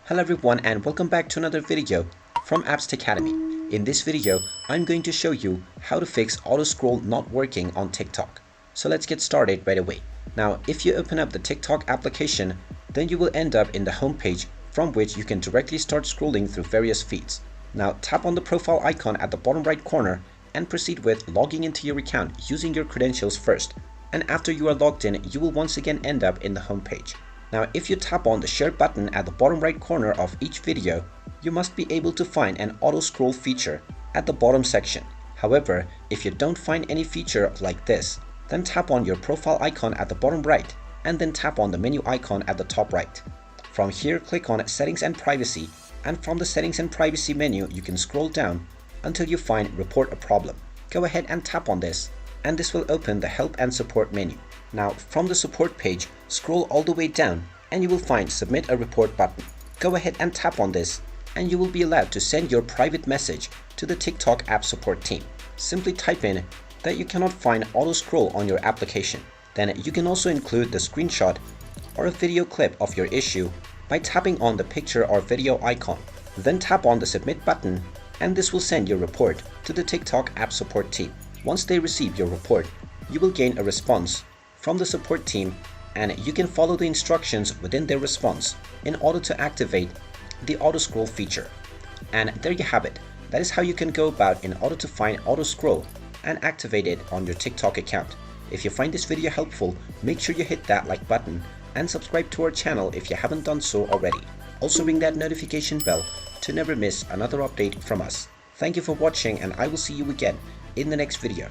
Hello everyone and welcome back to another video from Apps Academy. In this video, I'm going to show you how to fix auto scroll not working on TikTok. So let's get started right away. Now, if you open up the TikTok application, then you will end up in the home page from which you can directly start scrolling through various feeds. Now, tap on the profile icon at the bottom right corner and proceed with logging into your account using your credentials first. And after you are logged in, you will once again end up in the home page. Now, if you tap on the share button at the bottom right corner of each video, you must be able to find an auto scroll feature at the bottom section. However, if you don't find any feature like this, then tap on your profile icon at the bottom right and then tap on the menu icon at the top right. From here, click on Settings and Privacy, and from the Settings and Privacy menu, you can scroll down until you find Report a Problem. Go ahead and tap on this, and this will open the Help and Support menu. Now, from the support page, scroll all the way down and you will find Submit a Report button. Go ahead and tap on this and you will be allowed to send your private message to the TikTok app support team. Simply type in that you cannot find auto scroll on your application. Then you can also include the screenshot or a video clip of your issue by tapping on the picture or video icon. Then tap on the Submit button and this will send your report to the TikTok app support team. Once they receive your report, you will gain a response from the support team and you can follow the instructions within their response in order to activate the auto scroll feature. And there you have it. That is how you can go about in order to find auto scroll and activate it on your TikTok account. If you find this video helpful, make sure you hit that like button and subscribe to our channel if you haven't done so already. Also ring that notification bell to never miss another update from us. Thank you for watching and I will see you again in the next video.